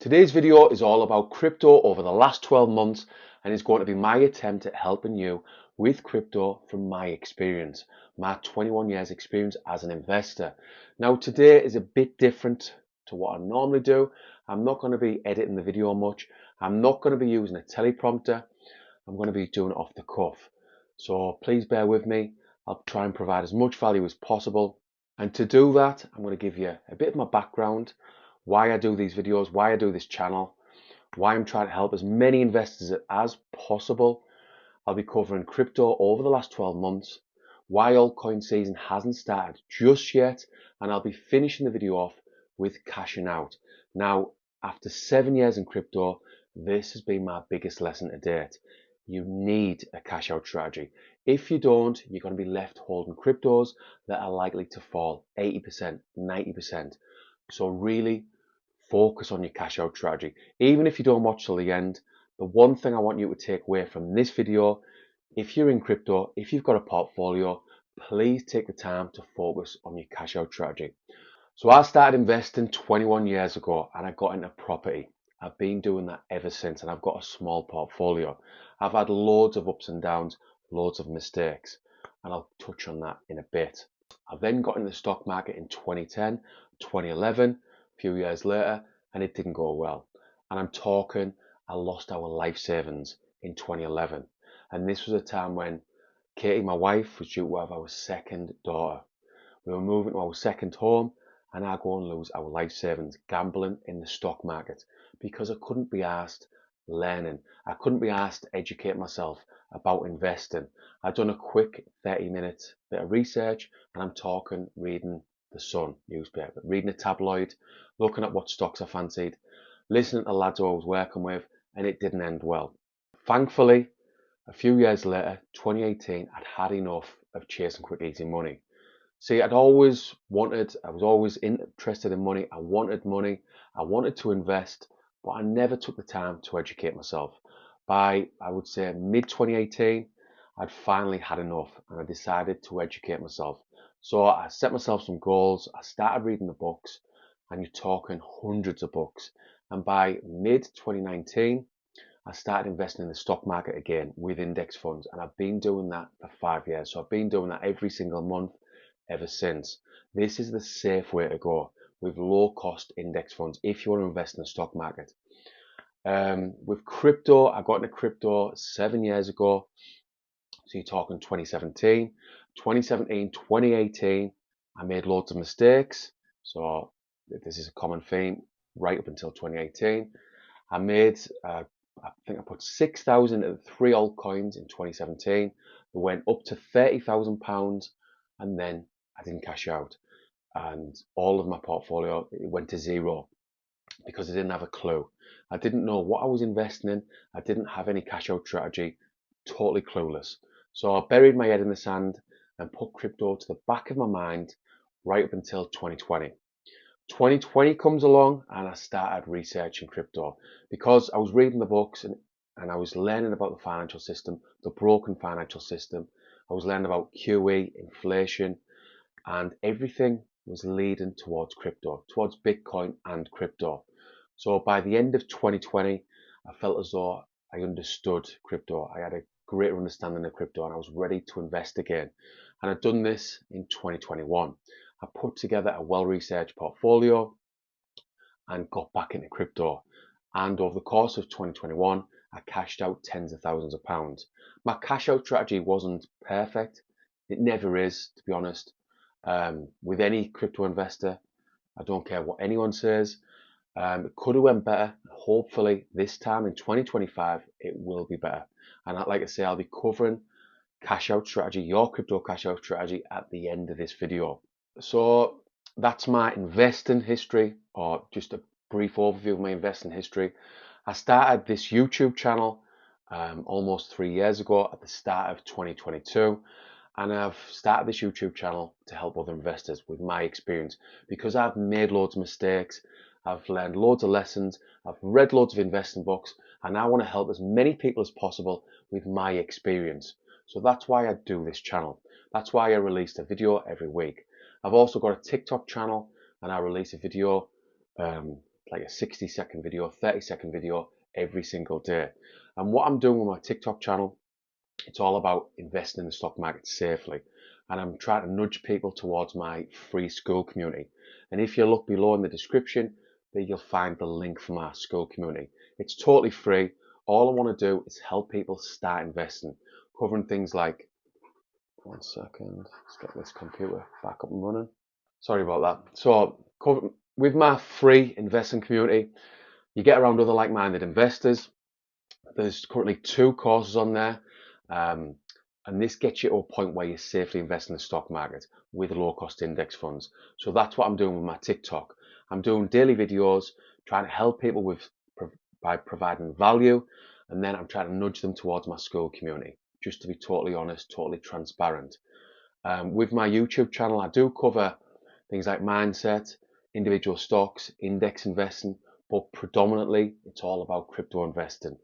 Today's video is all about crypto over the last 12 months and is going to be my attempt at helping you with crypto from my experience, my 21 years experience as an investor. Now today is a bit different to what I normally do. I'm not going to be editing the video much. I'm not going to be using a teleprompter. I'm going to be doing it off the cuff. So please bear with me. I'll try and provide as much value as possible. And to do that, I'm going to give you a bit of my background, why I do these videos, why I do this channel, why I'm trying to help as many investors as possible. I'll be covering crypto over the last 12 months, why altcoin season hasn't started just yet, and I'll be finishing the video off with cashing out. Now, after 7 years in crypto, this has been my biggest lesson to date. You need a cash out strategy. If you don't, you're going to be left holding cryptos that are likely to fall 80%, 90%. So really focus on your cash out strategy. Even if you don't watch till the end, the one thing I want you to take away from this video, if you're in crypto, if you've got a portfolio, please take the time to focus on your cash out strategy. So I started investing 21 years ago and I got into property. I've been doing that ever since and I've got a small portfolio. I've had loads of ups and downs, loads of mistakes, and I'll touch on that in a bit. I then got into the stock market in 2010, 2011, a few years later, and it didn't go well. And I'm talking, I lost our life savings in 2011. And this was a time when Katie, my wife, was due to have our second daughter. We were moving to our second home, and I go and lose our life savings gambling in the stock market because I couldn't be asked learning. I couldn't be asked to educate myself about investing. I'd done a quick 30-minute bit of research, and I'm talking reading the Sun newspaper, reading a tabloid, looking at what stocks I fancied, listening to lads who I was working with, and it didn't end well. Thankfully, a few years later, 2018, I'd had enough of chasing quick, easy money. See, I was always interested in money. I wanted to invest, but I never took the time to educate myself. By, I would say, mid 2018, I'd finally had enough and I decided to educate myself. So I set myself some goals. I started reading the books, and you're talking hundreds of books. And by mid 2019, I started investing in the stock market again with index funds, and I've been doing that for 5 years. So I've been doing that every single month ever since. This is the safe way to go with low cost index funds if you want to invest in the stock market. With crypto, I got into crypto 7 years ago. So you're talking 2017, 2018, I made loads of mistakes. So this is a common theme right up until 2018. I made, I think I put 6,000 into 3 altcoins in 2017. They went up to £30,000 and then I didn't cash out. And all of my portfolio, it went to zero because I didn't have a clue. I didn't know what I was investing in. I didn't have any cash out strategy, totally clueless. So I buried my head in the sand and put crypto to the back of my mind right up until 2020. 2020 comes along and I started researching crypto because I was reading the books and I was learning about the financial system, the broken financial system. I was learning about QE, inflation, and everything was leading towards crypto, towards Bitcoin and crypto. So by the end of 2020, I felt as though I understood crypto. I had a greater understanding of crypto and I was ready to invest again. And I've done this in 2021. I put together a well-researched portfolio and got back into crypto. And over the course of 2021, I cashed out tens of thousands of pounds. My cash out strategy wasn't perfect. It never is, to be honest. With any crypto investor, I don't care what anyone says. It could have went better. Hopefully this time in 2025, it will be better. And like I say, I'll be covering cash out strategy, your crypto cash out strategy at the end of this video. So that's my investing history, or just a brief overview of my investing history. I started this YouTube channel almost 3 years ago at the start of 2022. And I've started this YouTube channel to help other investors with my experience because I've made loads of mistakes. I've learned loads of lessons. I've read loads of investing books, and I want to help as many people as possible with my experience. So that's why I do this channel. That's why I release a video every week. I've also got a TikTok channel, and I release a video like a 60-second video, 30-second video every single day. And what I'm doing with my TikTok channel, it's all about investing in the stock market safely. And I'm trying to nudge people towards my free school community. And if you look below in the description, there you'll find the link for my school community. It's totally free. All I want to do is help people start investing, covering things like, one second, let's get this computer back up and running. Sorry about that. So with my free investing community, you get around other like-minded investors. There's currently 2 courses on there. And this gets you to a point where you safely invest in the stock market with low-cost index funds. So that's what I'm doing with my TikTok. I'm doing daily videos, trying to help people by providing value, and then I'm trying to nudge them towards my school community, just to be totally honest, totally transparent. With my YouTube channel, I do cover things like mindset, individual stocks, index investing, but predominantly it's all about crypto investing.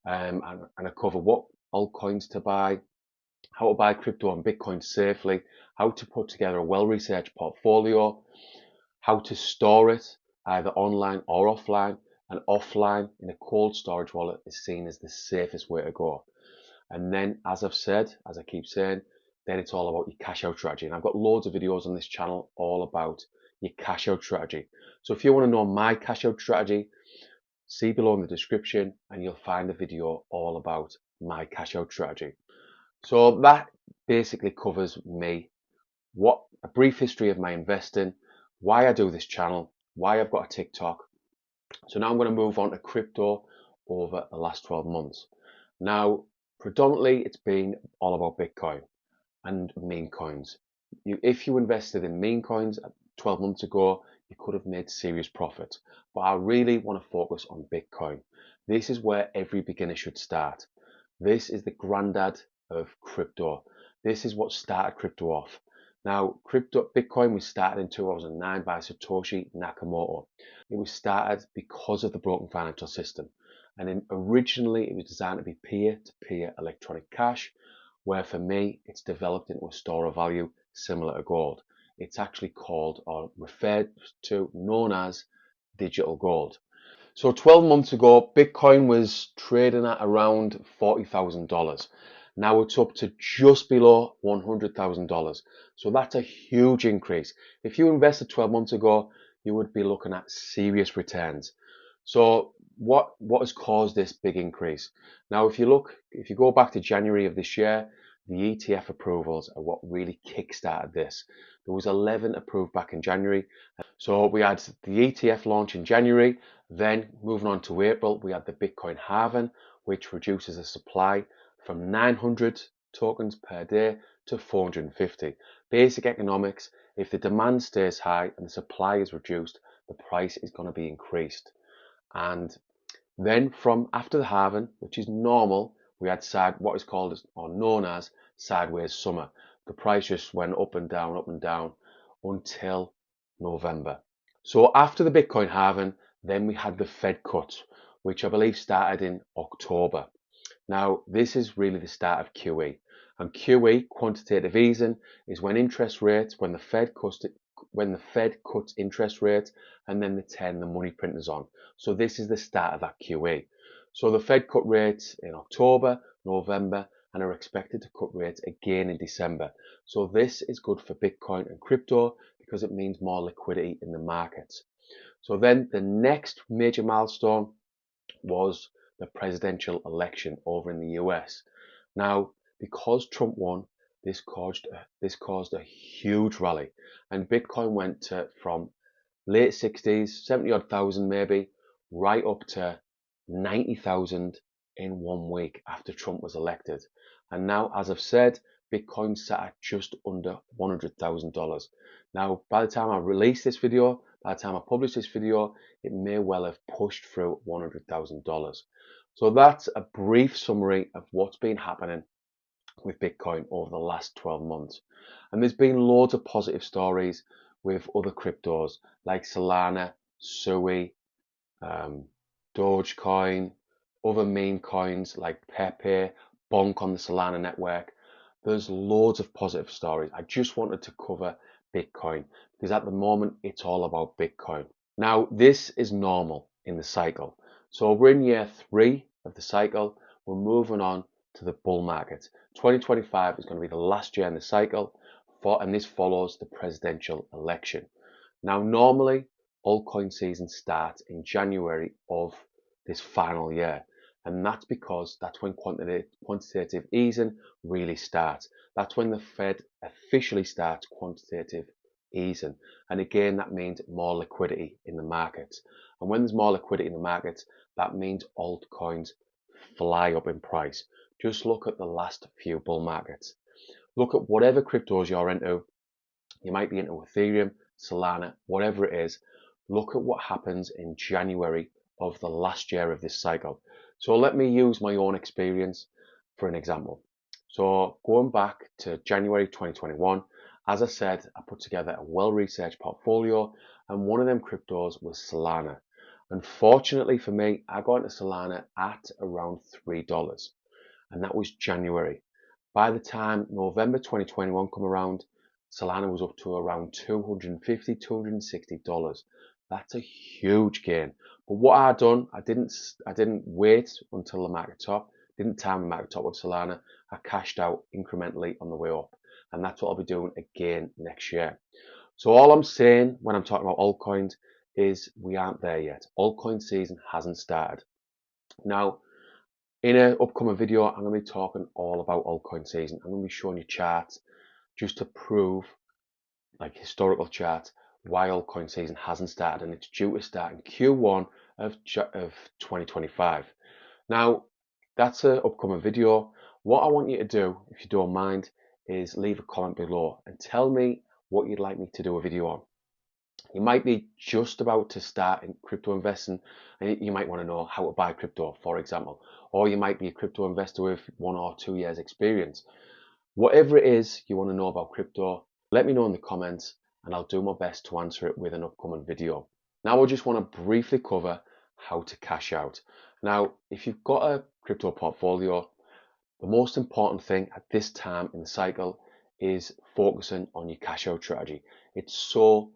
And I cover what altcoins to buy, how to buy crypto and Bitcoin safely, how to put together a well-researched portfolio, how to store it either online or offline, and offline in a cold storage wallet is seen as the safest way to go. And then, as I've said, as I keep saying, then it's all about your cash out strategy. And I've got loads of videos on this channel all about your cash out strategy. So if you want to know my cash out strategy, see below in the description and you'll find a video all about my cash out strategy. So that basically covers me, a brief history of my investing, why I do this channel, why I've got a TikTok. So now I'm going to move on to crypto over the last 12 months. Now, predominantly it's been all about Bitcoin and meme coins. If you invested in meme coins 12 months ago, you could have made serious profit. But I really want to focus on Bitcoin. This is where every beginner should start. This is the granddad of crypto. This is what started crypto off. Now, Bitcoin was started in 2009 by Satoshi Nakamoto. It was started because of the broken financial system. And originally it was designed to be peer-to-peer electronic cash, where for me, it's developed into a store of value similar to gold. It's actually called or referred to, known as digital gold. So 12 months ago, Bitcoin was trading at around $40,000. Now it's up to just below $100,000. So that's a huge increase. If you invested 12 months ago, you would be looking at serious returns. So what has caused this big increase? Now, if you go back to January of this year, the ETF approvals are what really kickstarted this. There was 11 approved back in January. So we had the ETF launch in January. Then moving on to April, we had the Bitcoin halving, which reduces the supply from 900 tokens per day to 450. Basic economics, if the demand stays high and the supply is reduced, the price is going to be increased. And then from after the halving, which is normal, we had what is called or known as sideways summer. The price just went up and down until November. So after the Bitcoin halving, then we had the Fed cut, which I believe started in October. Now, this is really the start of QE. And QE, quantitative easing, is when the Fed cuts interest rates and then they turn the money printers on. So this is the start of that QE. So the Fed cut rates in October, November, and are expected to cut rates again in December. So this is good for Bitcoin and crypto because it means more liquidity in the markets. So then the next major milestone was the presidential election over in the US. Now, because Trump won, this caused a huge rally, and Bitcoin went from late 60s, 70 odd thousand maybe, right up to 90,000 in 1 week after Trump was elected. And now, as I've said, Bitcoin sat at just under $100,000. Now, by the time I release this video, by the time I publish this video, it may well have pushed through $100,000. So that's a brief summary of what's been happening with Bitcoin over the last 12 months. And there's been loads of positive stories with other cryptos like Solana, Sui, Dogecoin, other meme coins like Pepe, Bonk on the Solana network. There's loads of positive stories. I just wanted to cover Bitcoin because at the moment it's all about Bitcoin. Now, this is normal in the cycle. So we're in year 3 of the cycle. We're moving on to the bull market. 2025 is going to be the last year in the cycle, and this follows the presidential election. Now, normally, altcoin season starts in January of this final year. And that's because that's when quantitative easing really starts. That's when the Fed officially starts quantitative easing. And again, that means more liquidity in the markets. And when there's more liquidity in the markets, that means altcoins fly up in price. Just look at the last few bull markets. Look at whatever cryptos you're into. You might be into Ethereum, Solana, whatever it is. Look at what happens in January of the last year of this cycle. So let me use my own experience for an example. So going back to January 2021, as I said, I put together a well-researched portfolio, and one of them cryptos was Solana. Unfortunately for me, I got into Solana at around $3, and that was January. By the time November 2021 come around, Solana was up to around $250, $260. That's a huge gain. But what I done, I didn't wait until the market top, didn't time the market top with Solana. I cashed out incrementally on the way up. And that's what I'll be doing again next year. So all I'm saying when I'm talking about altcoins is we aren't there yet. Altcoin season hasn't started. Now, in an upcoming video, I'm going to be talking all about altcoin season. I'm going to be showing you charts just to prove, like historical charts, why altcoin season hasn't started, and it's due to start in Q1 of 2025. Now, that's an upcoming video. What I want you to do, if you don't mind, is leave a comment below and tell me what you'd like me to do a video on. You might be just about to start in crypto investing, and you might want to know how to buy crypto, for example, or you might be a crypto investor with 1 or 2 years experience. Whatever it is you want to know about crypto, let me know in the comments and I'll do my best to answer it with an upcoming video. Now I just want to briefly cover how to cash out. Now, if you've got a crypto portfolio, the most important thing at this time in the cycle is focusing on your cash out strategy. It's so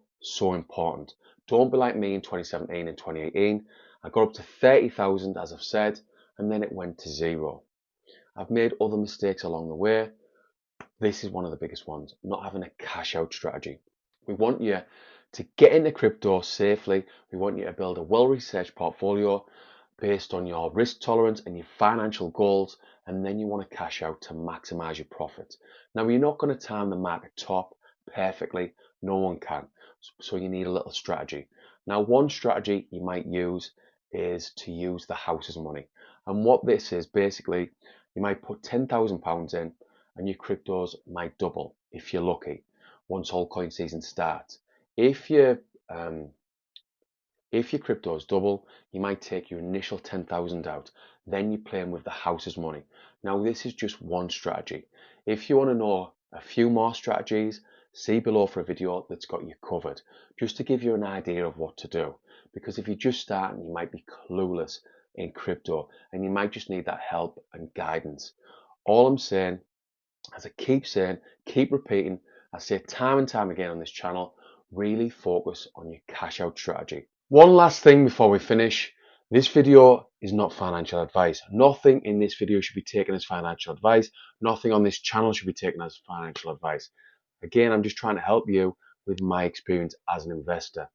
important. Don't be like me in 2017 and 2018. I got up to 30,000, as I've said, and then it went to zero. I've made other mistakes along the way. This is one of the biggest ones, not having a cash out strategy. We want you to get into crypto safely. We want you to build a well-researched portfolio based on your risk tolerance and your financial goals, and then you want to cash out to maximize your profits. Now, you're not going to time the market top perfectly. No one can. So you need a little strategy. Now, one strategy you might use is to use the house's money. And what this is, basically, you might put £10,000 in and your cryptos might double if you're lucky once altcoin season starts. If your cryptos double, you might take your initial 10,000 out. Then you're playing with the house's money. Now, this is just one strategy. If you want to know a few more strategies, see below for a video that's got you covered, just to give you an idea of what to do. Because if you're just starting, you might be clueless in crypto and you might just need that help and guidance. All I'm saying, as I keep saying, keep repeating, I say time and time again on this channel, really focus on your cash out strategy. One last thing before we finish. This video is not financial advice. Nothing in this video should be taken as financial advice. Nothing on this channel should be taken as financial advice. Again, I'm just trying to help you with my experience as an investor.